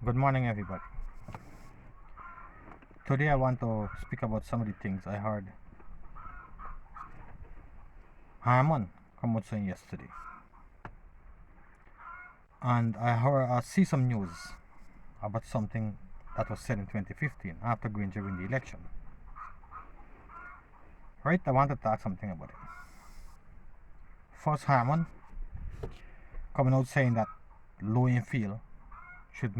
Good morning, everybody. Today, I want to speak about some of the things I heard Harmon come out saying yesterday, and I see some news about something that was said in 2015 after Granger win the election. Right? I want to talk something about it. First, Harmon coming out saying that Low and Field should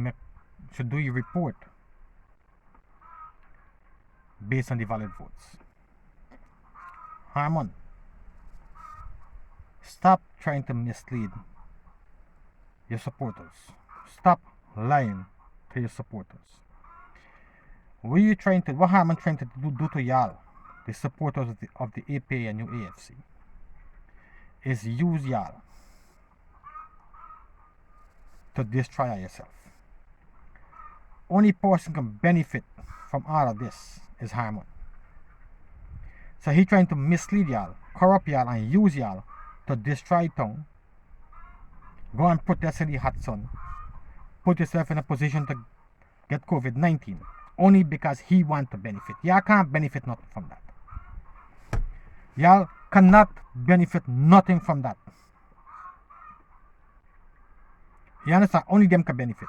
do a report based on the valid votes. Harmon, stop trying to mislead your supporters. Stop lying to your supporters. What Harmon trying to do to y'all, the supporters of the APA and new AFC, is use y'all to destroy yourself. Only person can benefit from all of this is Harmon. So he trying to mislead y'all, corrupt y'all, and use y'all to destroy town. Go and protest in the hot sun. Put yourself in a position to get COVID-19 only because he want to benefit. Y'all can't benefit nothing from that. Y'all cannot benefit nothing from that. You understand? Only them can benefit.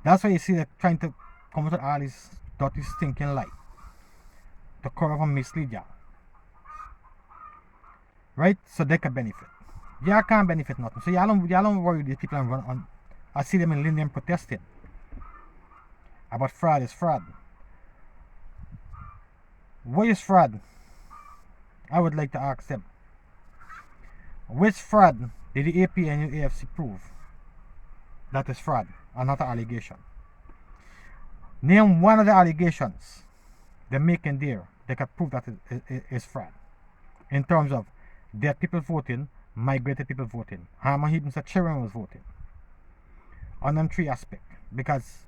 That's why you see they're trying to come with all this dirty stinking light to corrupt and mislead y'all. Right? So they can benefit. Y'all can't benefit nothing. So y'all don't worry these people and run on. I see them in Linden protesting about fraud is fraud. What is fraud? I would like to ask them. Which fraud did the AP and AFC prove that is fraud and not an allegation? Name one of the allegations they're making there they can prove that is fraud. In terms of dead people voting, migrated people voting, Harmon even said children was voting. On them three aspects. Because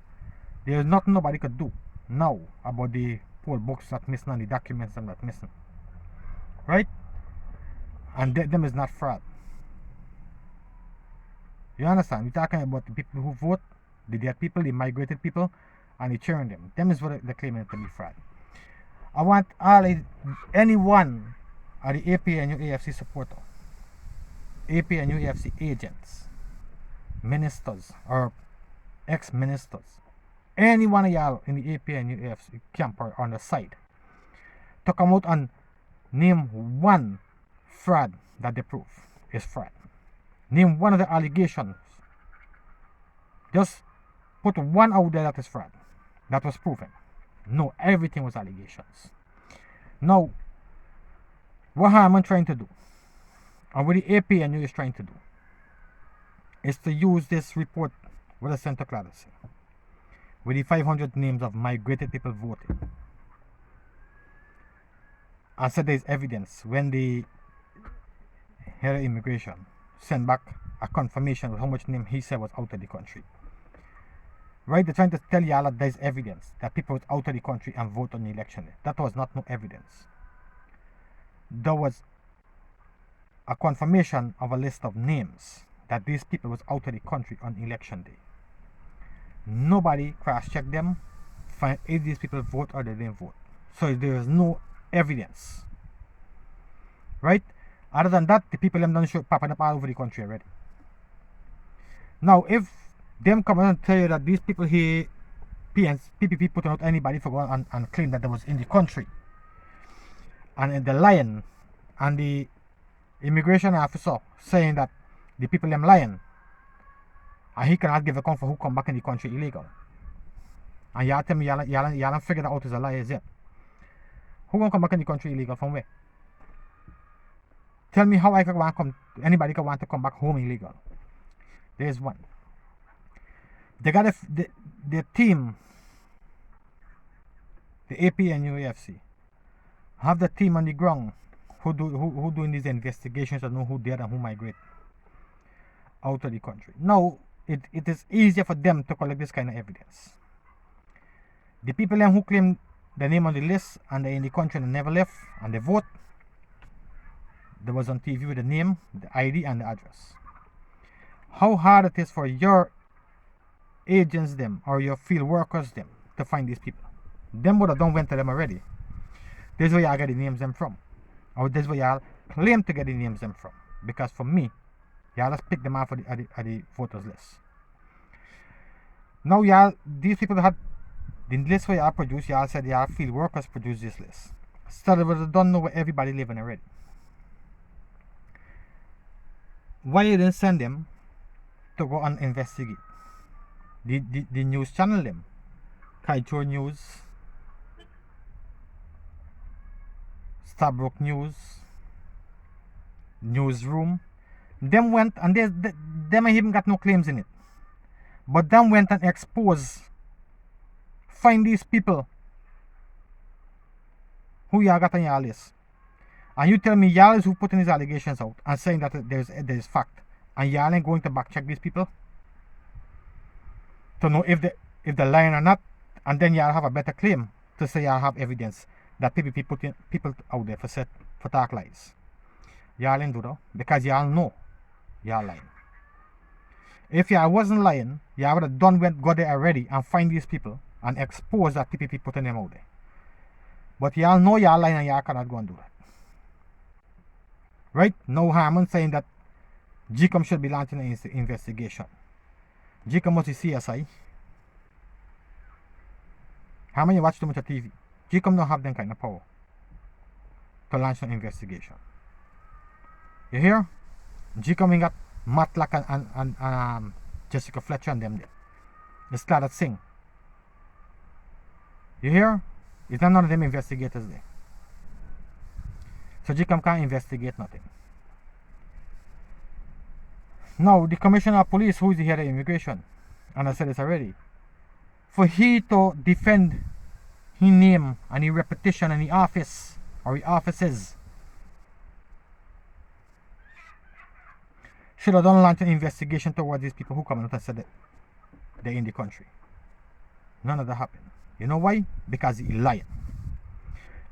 there is nothing nobody could do now about the poll books that missing and the documents that missing. Right? And them is not fraud. You understand? We're talking about the people who vote, the dead people, the migrated people, and the children them. Them is what they're claiming to be fraud. I want anyone of the AP and AFC supporter, AP and AFC agents, ministers or ex-ministers, any one of y'all in the AP and AFC camp or on the side, to come out and name one fraud that they prove is fraud. Name one of the allegations. Just put one out there that is fraud. That was proven. No, everything was allegations. Now, what Harmon trying to do, and what the AP and is trying to do, is to use this report with the Center Class with the 500 names of migrated people voting. I said there's evidence when the head of immigration sent back a confirmation of how much name he said was out of the country. Right? They're trying to tell y'all that there's evidence that people was out of the country and vote on the election day. That was not no evidence. There was a confirmation of a list of names that these people was out of the country on election day. Nobody cross-checked them, find if these people vote or they didn't vote. So there is no evidence. Right? Other than that, the people them done show popping up all over the country already. Now, if them come and tell you that these people here, PPP putting out anybody for go and claim that they was in the country, and the lying, and the immigration officer saying that the people them lying, and he cannot give a account for who come back in the country illegal, and y'all tell me y'all figure that out as a lie is it? Who gonna come back in the country illegal from where? Tell me how I can want come. Anybody can want to come back home illegal. There's one. They got the team, the AP and UAFC, have the team on the ground who doing these investigations and know who dead and who migrate out of the country. Now it is easier for them to collect this kind of evidence. The people who claim the name on the list and they're in the country and never left and they vote, there was on TV with the name, the ID and the address. How hard it is for your agents them or your field workers them to find these people. Them would have done went to them already. This is where y'all get the names them from. Or this is where y'all claim to get the names them from. Because for me, y'all just pick them out at the voters list. Now y'all, these people that had the list where y'all produce, y'all said y'all field workers produce this list. Still, they don't know where everybody living already. Why you didn't send them to go and investigate? The news channel them. Kaito News, Starbrook News, Newsroom. Them went and them even got no claims in it. But them went and exposed, find these people who y'all got on your list. And you tell me y'all is who putting these allegations out and saying that there's fact. And y'all ain't going to back check these people to know if they're lying or not. And then y'all have a better claim to say y'all have evidence that people putting people out there for talk lies. Y'all ain't do that because y'all know y'all lying. If y'all wasn't lying, y'all would have go there already and find these people and expose that PPP putting them out there. But y'all know y'all lying and y'all cannot go and do that. Right? No harm in saying that GCOM should be launching an investigation. GCOM must be CSI. How many watch too much of TV? GCOM don't have that kind of power to launch an investigation. You hear? GCOM ain't got Matlock and Jessica Fletcher and them there. They started sing. You hear? It's not none of them investigators there. So GCOM can't investigate nothing. Now, the Commissioner of Police, who is the head of immigration, and I said this already, for he to defend his name and his reputation and his office or his offices, should have done launch an investigation towards these people who come out and said that they're in the country. None of that happened. You know why? Because he lied.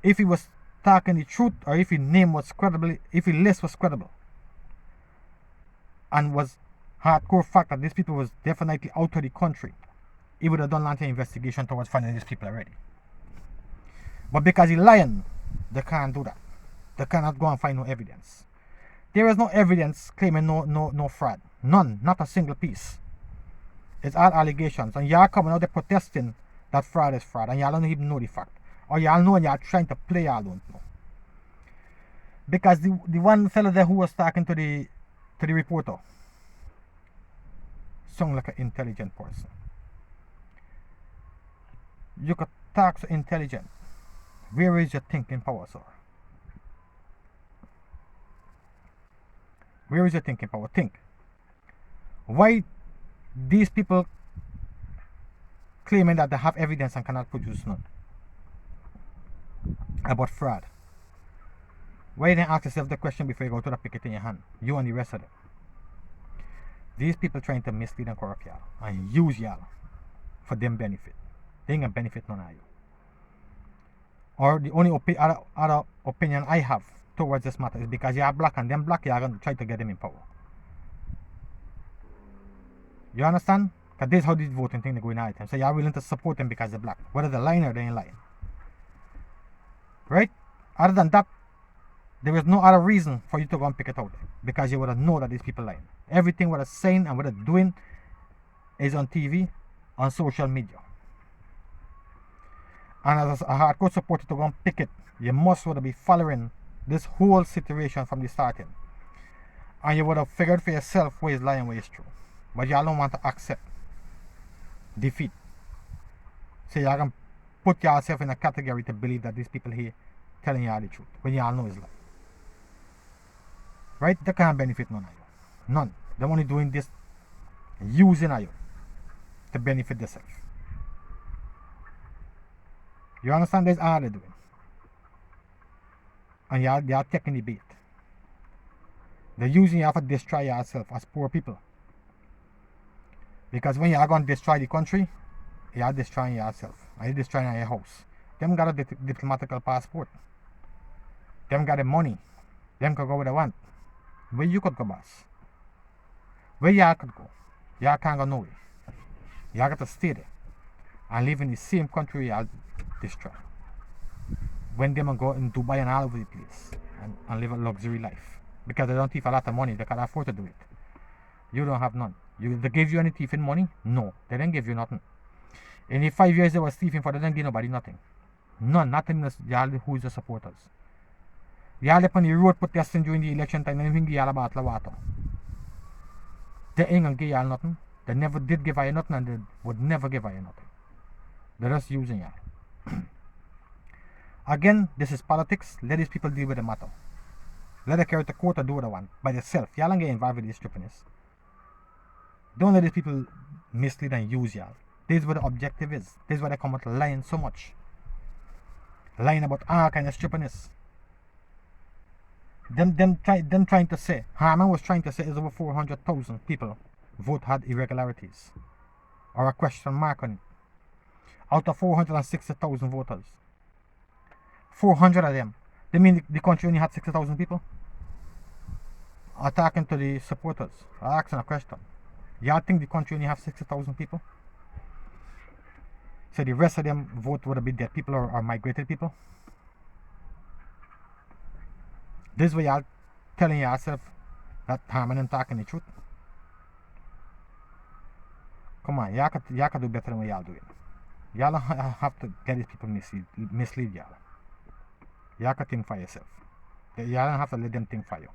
If he was talking the truth, or if his name was credible, if his list was credible, and was hardcore fact that these people was definitely out of the country, he would have done launch an investigation towards finding these people already. But because he's lying, they can't do that. They cannot go and find no evidence. There is no evidence claiming no fraud. None. Not a single piece. It's all allegations. And y'all coming out there protesting that fraud is fraud. And y'all don't even know the fact. Or y'all know and y'all trying to play, y'all don't know. Because the one fellow there who was talking to the reporter sound like an intelligent person. You could talk so intelligent. Where is your thinking power, sir? Where is your thinking power? Think. Why these people claiming that they have evidence and cannot produce none about fraud? Why didn't ask yourself the question before you go to the picket in your hand? You and the rest of them. These people trying to mislead and corrupt y'all and use y'all for them benefit. They ain't gonna benefit none of you. Or the only other opinion I have towards this matter is because you are black and them black, you are going to try to get them in power. You understand? Because this is how this voting thing is going on. So you are willing to support them because they're black. Whether they're lying or they ain't lying. Right? Other than that, there is no other reason for you to go and pick it out there. Because you would have known that these people lying. Everything what they're saying and what they're doing is on TV, on social media. And as a hardcore supporter to go and pick it, you must would be following this whole situation from the starting. And you would have figured for yourself where is lying, where is true. But y'all don't want to accept defeat. So y'all can put yourself in a category to believe that these people here telling y'all the truth when y'all know it's lie. Right? They can't benefit none of you. None. They're only doing this using you to benefit themselves. You understand? That's all they're doing. And y'all taking the bait. They're using you to destroy yourself as poor people. Because when you're going to destroy the country, you're destroying yourself. And you're destroying your house. Them got a diplomatical passport. Them got the money. Them could go where they want. Where you could go, boss? Where y'all could go? Y'all can't go nowhere. You got to stay there and live in the same country you destroy. When them go in Dubai and all over the place and live a luxury life. Because they don't thief a lot of money, they can afford to do it. You don't have none. They give you any thieving money? No, they didn't give you nothing. In the 5 years they was thieving for, they didn't give nobody nothing. None, nothing. Y'all who's the supporters. Y'all up on the road protesting during the election time and everything y'all a bottle of water. They ain't gonna give y'all nothing. They never did give you nothing and they would never give you nothing. They're just using y'all. Again, this is politics. Let these people deal with the matter. Let them carry it to court or do what they want by themselves. Y'all don't get involved with this stupidness. Don't let these people mislead and use y'all. This is what the objective is. This is why they come out lying so much. Lying about all kind of stupidness. Them trying to say, Harman was trying to say is over 400,000 people vote had irregularities or a question mark on it. Out of 460,000 voters, 400 of them, they mean the country only had 60,000 people? Attacking to the supporters, asking a question. Y'all think the country only have 60,000 people? So the rest of them vote would have been dead people or migrated people? This way y'all telling yourself that Harman and talking the truth? Come on, y'all can do better than what y'all doing. Y'all don't have to get these people mislead y'all. Y'all can think for yourself. Y'all don't have to let them think for you.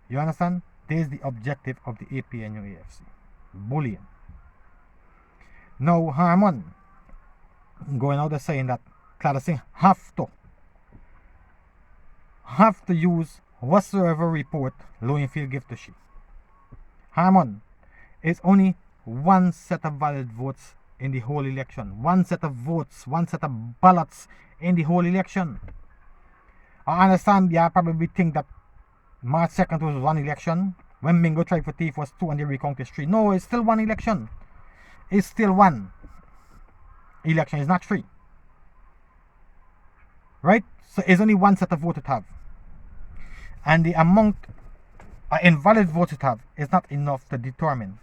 You understand? This is the objective of the APNU AFC. Bullying. Now Harman going out there saying that Cladacing have to use whatsoever report Lowenfield give to she. Harman, it's only one set of valid votes in the whole election. One set of votes, one set of ballots in the whole election. I understand you probably think that March 2nd was one election. When Mingo tried for thief was 2 and the recount is 3. No, it's still one election. It's still one election. It's not 3. Right? So it's only one set of votes it have. And the amount of invalid votes it have is not enough to determine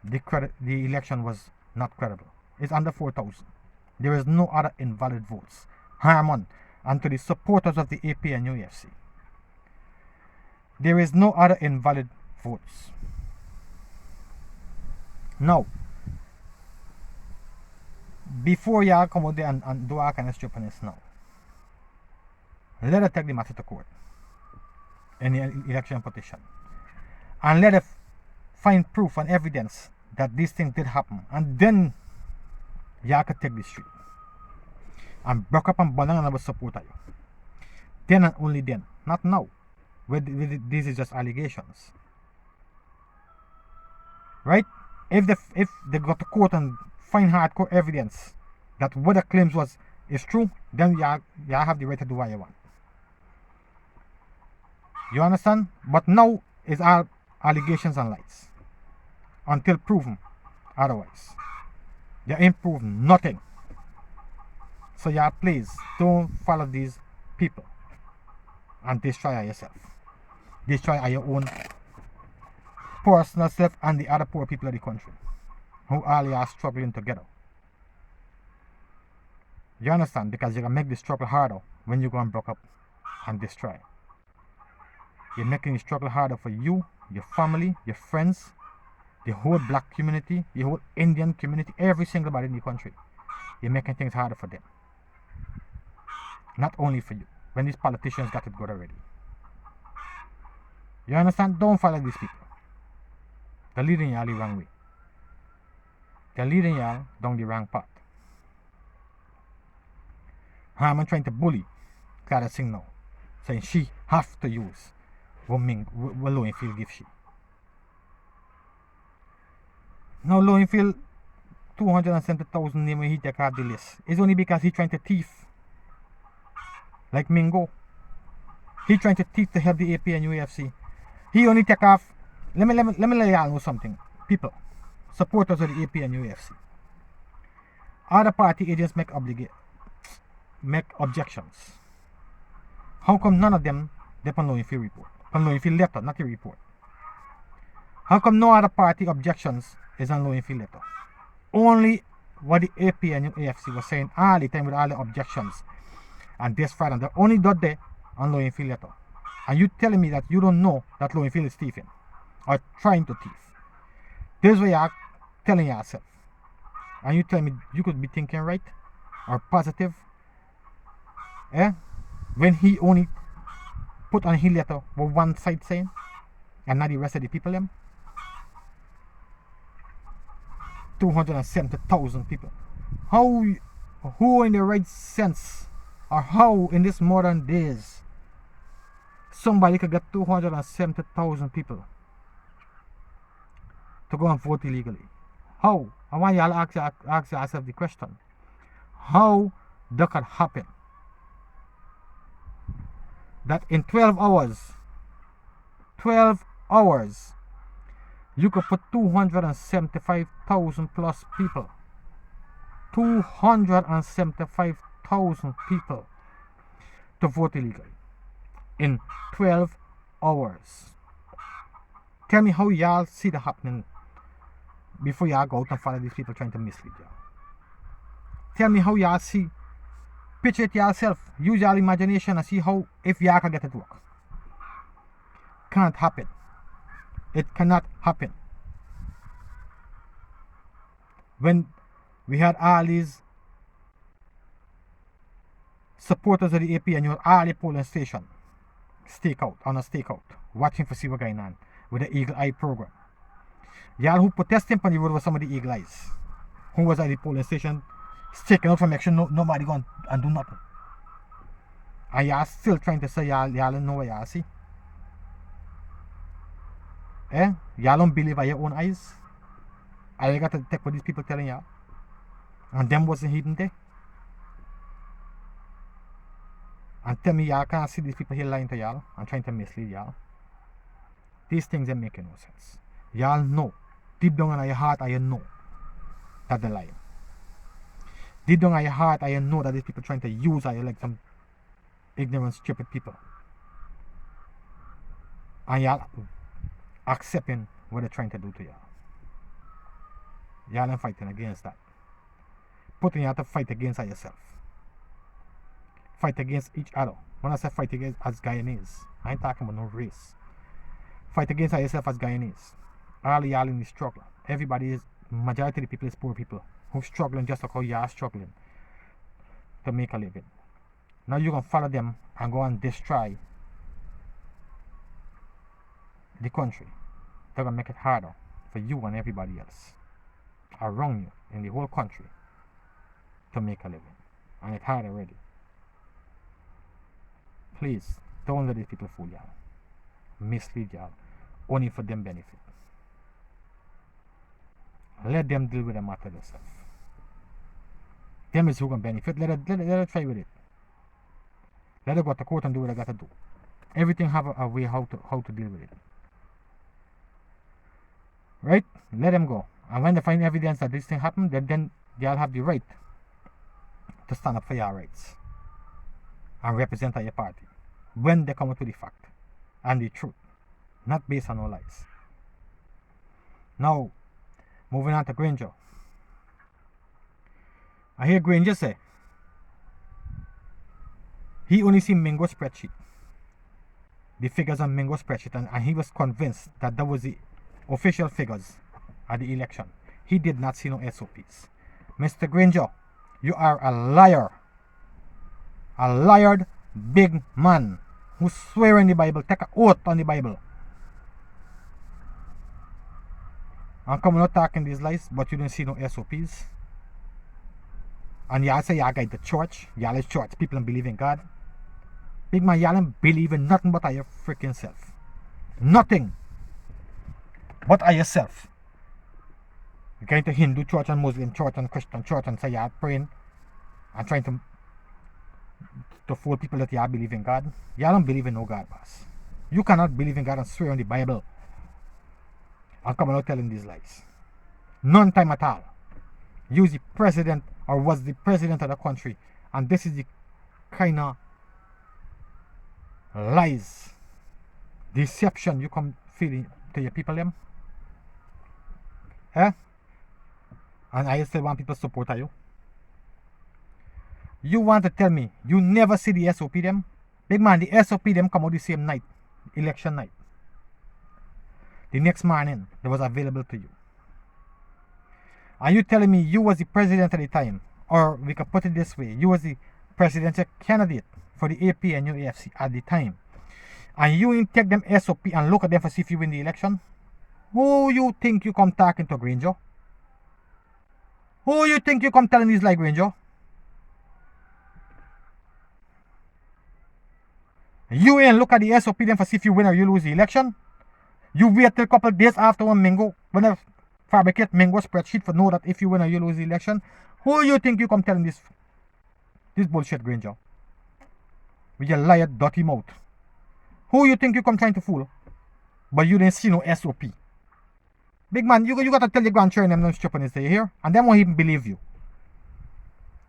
the election was not credible. It's under 4,000. There is no other invalid votes. Harman, and to the supporters of the APNU AFC, there is no other invalid votes. Now, before y'all come out there and do all kind of stupidness now, let us take the matter to court in the election petition. And let us find proof and evidence that this thing did happen. And then y'all could take the street and broke up and burn and I will support you. Then and only then. Not now. This is just allegations. Right? If they go to court and find hardcore evidence that what the claims is true, then y'all have the right to do what you want. You understand? But now is all allegations and lies. Until proven otherwise. You ain't proven nothing. So y'all please don't follow these people and destroy yourself. Destroy your own personal self and the other poor people of the country who all are struggling together. You understand? Because you're going to make the struggle harder when you go and break up and destroy. You're making the struggle harder for you, your family, your friends, the whole black community, the whole Indian community, every single body in the country. You're making things harder for them. Not only for you. When these politicians got it good already. You understand? Don't follow these people. They're leading y'all the wrong way. They're leading y'all down the wrong path. Harman trying to bully Cladacing now, saying she have to use what Lowenfield give she. Now Lowenfield 270,000 name when he take off the list. It's only because he trying to thief. Like Mingo. He trying to thief to help the AP and UFC. He only take off. Let me let y'all know something. People, supporters of the AP and UFC. Other party agents make objections. How come none of them depend on Lowenfield report? On Lowenfield letter, not the report. How come no other party objections is on low infield letter. Only what the AP and AFC was saying all the time with all the objections and this Friday, and they only dot there on low infield letter. And you telling me that you don't know that low infield is thieving or trying to thief. This is what you're telling yourself. And you tell me you could be thinking right or positive. Eh? When he only put on his letter what one side saying and not the rest of the people them. 270,000 people. Who in the right sense or how in this modern days somebody could get 270,000 people to go and vote illegally? How? I want y'all to ask yourself the question. How that could happen? That in 12 hours, you could put 275,000 plus people. 275,000 people to vote illegally in 12 hours. Tell me how y'all see that happening before y'all go out and follow these people trying to mislead y'all. Tell me how y'all see. Picture it yourself. Use your imagination and see how if y'all can get it to work. Can't happen. It cannot happen. When we had all these supporters of the AP and you had all the polling station stakeout, watching for see what going on with the Eagle Eye program. Y'all who protesting on the road were some of the Eagle Eyes who was at the polling station staking out from action, nobody going and do nothing. And y'all still trying to say y'all know what y'all see. Eh? Y'all don't believe by your own eyes. And you got to take what these people telling y'all. And them wasn't hidden there. And tell me y'all can't see these people here lying to y'all and trying to mislead y'all. These things ain't making no sense. Y'all know. Deep down in your heart, you know that they're lying. Deep down in your heart, you know that these people trying to use you like some ignorant, stupid people. And y'all accepting what they're trying to do to y'all. Y'all ain't fighting against that. Putting you to fight against yourself. Fight against each other. When I say fight against as Guyanese, I ain't talking about no race. Fight against yourself as Guyanese. All y'all in the struggle. Everybody is, majority of the people is poor people who struggling just like how y'all struggling to make a living. Now you're gonna follow them and go and destroy the country. They're gonna make it harder for you and everybody else around you in the whole country to make a living. And it's hard already. Please don't let these people fool y'all, mislead y'all, only for them benefit. Let them deal with the matter themselves. Them is who can benefit. Let her try with it. Let her go to court and do what they got to do. Everything have a way how to deal with it. Right? Let them go. And when they find evidence that this thing happened, then they'll have the right to stand up for your rights and represent your party when they come up to the fact and the truth, not based on no lies. Now, moving on to Granger. I hear Granger say he only seen Mingo spreadsheet, the figures on Mingo spreadsheet, and he was convinced that was the official figures at the election. He did not see no SOPs. Mr. Granger, you are a liar. A liared big man who swear in the Bible, take an oath on the Bible. And come not talking these lies, but you don't see no SOPs. And y'all say y'all guide the church. Y'all is church. People don't believe in God. Big man, y'all don't believe in nothing but your freaking self. Nothing but yourself. You're going to Hindu church and Muslim church and Christian church and say you're praying and trying to fool people that y'all believe in God. Y'all don't believe in no God, boss. You cannot believe in God and swear on the Bible and come out telling these lies. None time at all. You was the president or was the president of the country, and this is the kind of lies, deception you come feeding to your people them. Eh? And I still want people to support you. You want to tell me you never see the SOP them? Big man, the SOP them come out the same night, election night. The next morning, they was available to you. Are you telling me you was the president at the time? Or we could put it this way, you was the presidential candidate for the APNU AFC at the time. And you didn't take them SOP and look at them for see if you win the election? Who you think you come talking to, Granger? Who you think you come telling this like, Granger? You ain't look at the SOP then for see if you win or you lose the election? You wait till a couple of days after when I fabricate Mingo spreadsheet for know that if you win or you lose the election. Who you think you come telling this bullshit, Granger? With your liar dirty mouth. Who you think you come trying to fool? But you didn't see no SOP. Big man, you gotta tell your grandchildren them no stupidness they hear, and them won't even believe you.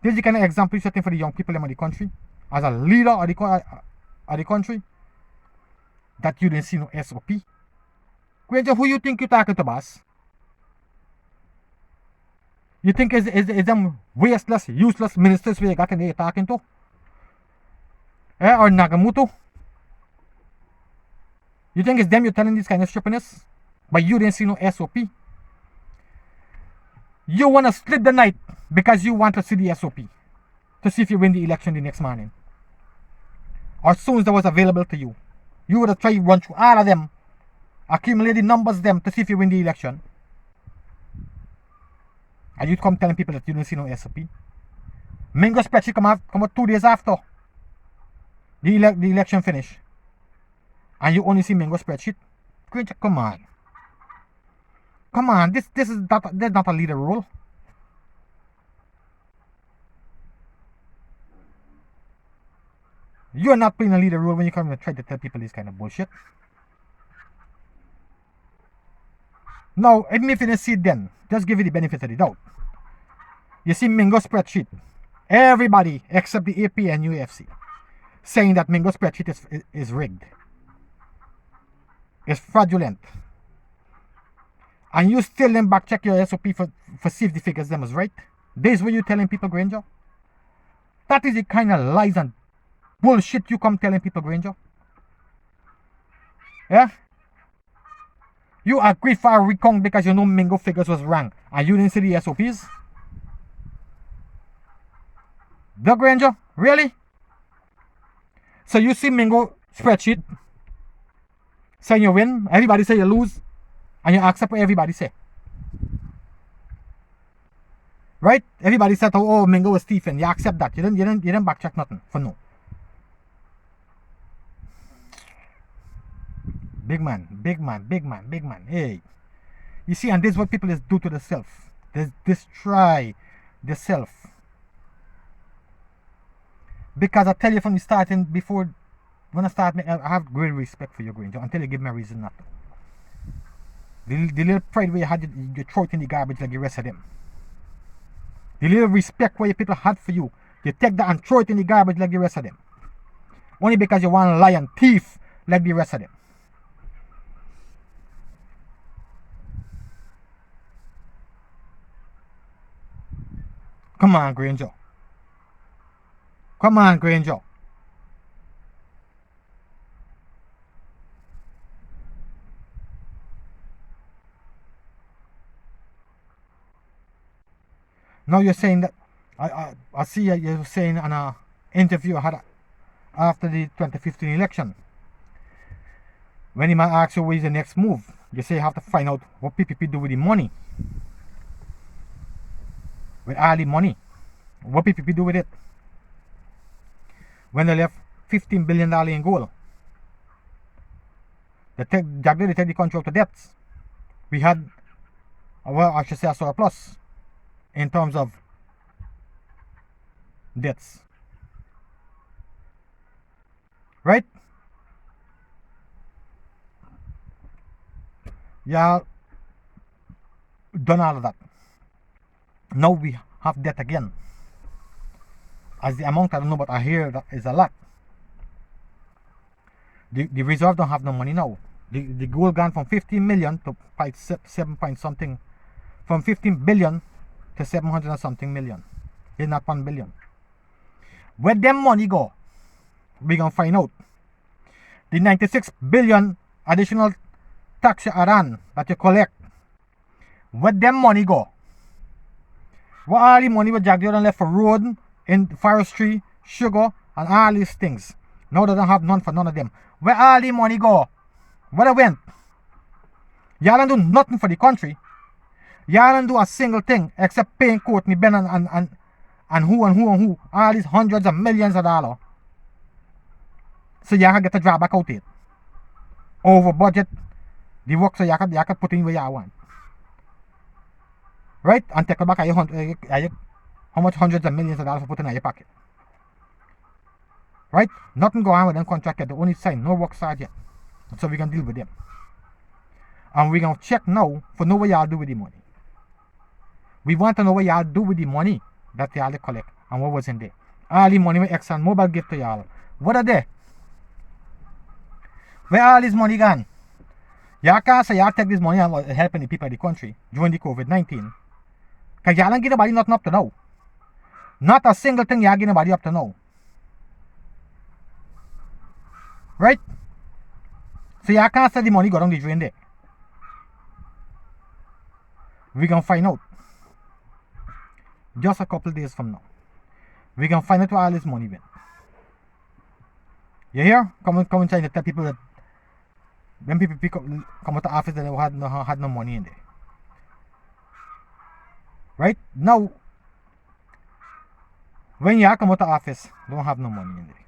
This is the kind of example you're setting for the young people in the country, as a leader of the country, that you didn't see no SOP. Granger, who you think you're talking to, boss? You think is them wasteless, useless ministers we got in there talking to? Or Nagamuto? You think it's them you're telling this kind of stupidness? But you didn't see no SOP? You want to split the night because you want to see the SOP. To see if you win the election the next morning. Or as soon as that was available to you. You would have tried to run through all of them. Accumulate the numbers them to see if you win the election. And you come telling people that you don't see no SOP. Mingo spreadsheet come out 2 days after the election finish. And you only see Mingo spreadsheet. Come on. Come on, this is not a leader role. You're not playing a leader role when you come and try to tell people this kind of bullshit. Now, even if you didn't see it then, just give you the benefit of the doubt. You see Mingo spreadsheet. Everybody except the AP and UFC saying that Mingo spreadsheet is rigged. It's fraudulent. And you still then back check your SOP for see if the figures them is right. This is what you telling people, Granger? That is the kind of lies and bullshit you come telling people, Granger. Yeah? You agree for a recount because you know Mingo figures was wrong and you didn't see the SOPs? The Granger? Really? So you see Mingo spreadsheet saying you win, everybody say you lose, and you accept what everybody say. Right? Everybody said, oh, Mingo was thief, and you accept that. You didn't backtrack nothing for no. Big man. Hey. You see, and this is what people is do to themselves. They destroy themselves. Because I tell you from the starting, before, when I start, I have great respect for you, Granger, until you give me a reason not to. The little pride where you had, you throw it in the garbage like the rest of them. The little respect where your people had for you, you take that and throw it in the garbage like the rest of them. Only because you want to lie and thief like the rest of them. Come on, Granger. Come on, Granger. Now you're saying that I see you're saying on an interview I had after the 2015 election. When he might ask you what is the next move, you say you have to find out what PPP do with the money. With all the money. What PPP do with it? When they left $15 billion in gold. They take the country out of debts. We had, well, I should say a surplus in terms of debts. Right? Yeah, done all of that. Now we have debt again. As the amount, I don't know, but I hear that is a lot. The reserve don't have no money now. The gold gone from 15 million to 7 point something, from 15 billion to 700 and something million. It's not 1 billion. Where them money go? We gonna find out. The 96 billion additional tax you add on that you collect. Where them money go? What all the money we jagged you and left for road, in forestry, sugar, and all these things. Now they don't have none for none of them. Where all the money go? Where they went? Y'all don't do nothing for the country. Y'all don't do a single thing except paying Courtney Ben and who. All these hundreds of millions of dollars. So y'all can get a drawback out it. Over budget. The work so y'all can put in where y'all want. Right? And take it back how much hundreds of millions of dollars for putting in your pocket. Right? Nothing go on with them contract yet. The only sign, no work started yet. So we can deal with them. And we're going to check now for know what y'all do with the money. We want to know what y'all do with the money that y'all collect and what was in there. All the money with Exxon Mobil give to y'all. What are they? Where all this money gone? Y'all can't say y'all take this money and helping the people of the country during the COVID-19. Because y'all don't give nobody nothing up to now. Not a single thing y'all give nobody up to now. Right? So y'all can't say the money go down the drain there. We're going to find out. Just a couple days from now. We're going to find out where all this money went. You hear? Come and try to tell people that when people come out the office that they had no money in there. Right? Now, when you come out the office, don't have no money in there.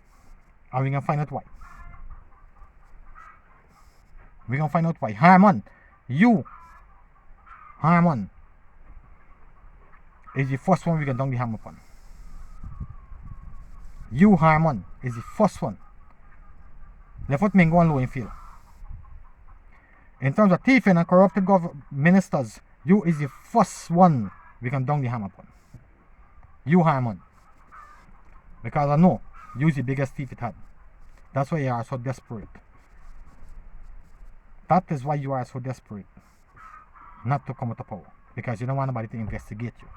And we're going to find out why. We're going to find out why. Harmon, is the first one we can down the hammer upon. You, Harmon, is the first one. Left out Mingo and low in field. In terms of thieving and corrupted ministers, you is the first one we can down the hammer upon. You, Harmon. Because I know you is the biggest thief it had. That's why you are so desperate. That is why you are so desperate. Not to come out of power. Because you don't want nobody to investigate you.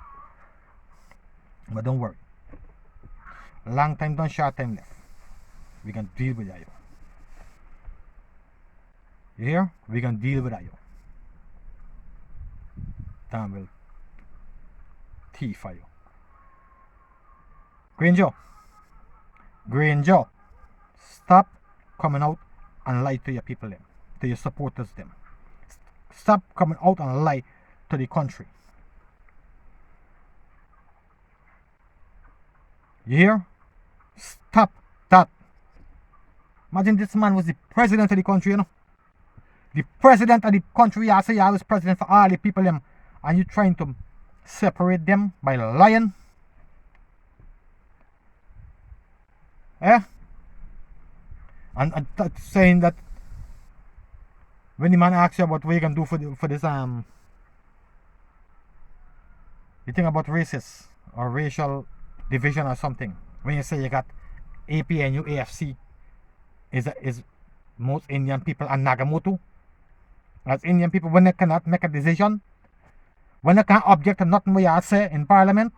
But don't worry. Long time done, short time left. We can deal with you. You hear? We can deal with you. Damn will thief for you. Granger, stop coming out and lie to your people them, to your supporters them. Stop coming out and lie to the country. You hear? Stop that. Imagine this man was the president of the country, you know. The president of the country, I say I was president for all the people them, and you trying to separate them by lying. And saying that when the man asks you about what you can do for this the thing about racist or racial division or something, when you say you got APNU AFC is most Indian people and Nagamotu as Indian people, when they cannot make a decision, when they can't object to nothing we say in parliament,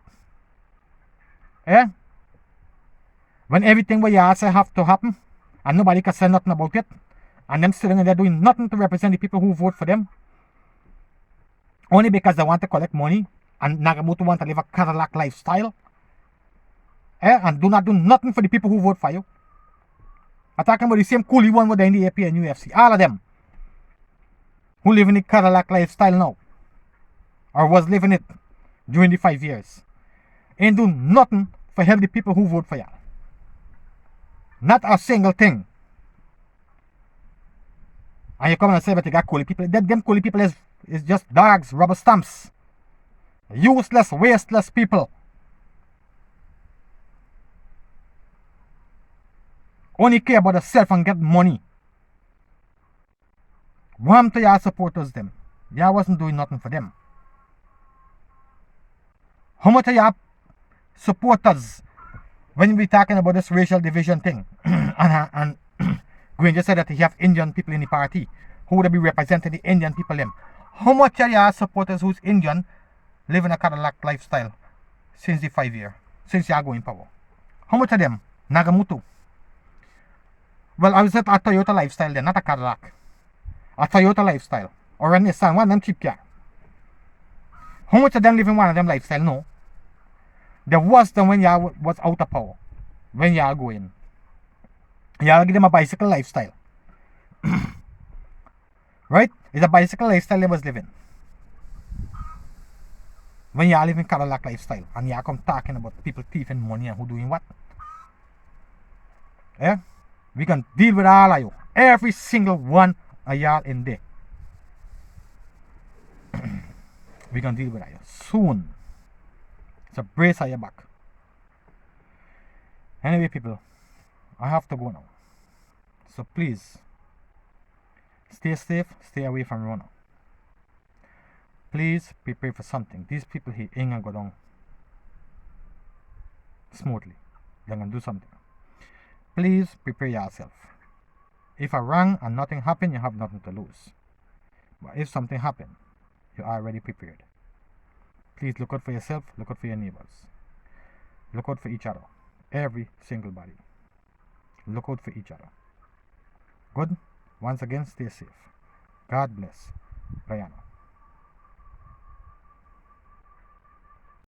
when everything we say have to happen and nobody can say nothing about it, and them sitting there doing nothing to represent the people who vote for them, only because they want to collect money and Nagamotu want to live a Cadillac lifestyle, and do not do nothing for the people who vote for you. I'm talking about the same coolie one with in the AP and UFC, all of them who live in the Cadillac lifestyle now, or was living it during the 5 years, ain't do nothing for help the people who vote for y'all. Not a single thing. And you come and say that you got coolie people. Them coolie people is just dogs, rubber stamps. Useless, wasteless people. Only care about themselves and get money. Wham to y'all supporters them. Y'all wasn't doing nothing for them. How much of y'all supporters, when we talking about this racial division thing, and Granger said that he have Indian people in the party who would be representing the Indian people them. How much of y'all supporters who's Indian living a Cadillac lifestyle since the 5 year, since you go in power. How much of them? Nagamutu. Well, I was at a Toyota lifestyle then, not a Cadillac. A Toyota lifestyle. Or a Nissan, one of them cheap car. How much of them live in one of them lifestyle? No. There was them when you was out of power. When you are going. You give them a bicycle lifestyle. Right? It's a bicycle lifestyle they was living. When you are living Cadillac lifestyle and you are come talking about people thieving money and who doing what. Yeah? We can deal with all of you. Every single one of y'all in there. We can deal with you soon. So brace on your back. Anyway, people, I have to go now. So please, stay safe, stay away from Rona. Please prepare for something. These people here ain't gonna go down smoothly. They're gonna do something. Please prepare yourself. If I wrong and nothing happen, you have nothing to lose. But if something happen, you're already prepared. Please look out for yourself, look out for your neighbors. Look out for each other. Every single body. Look out for each other. Good? Once again, stay safe. God bless Guyana.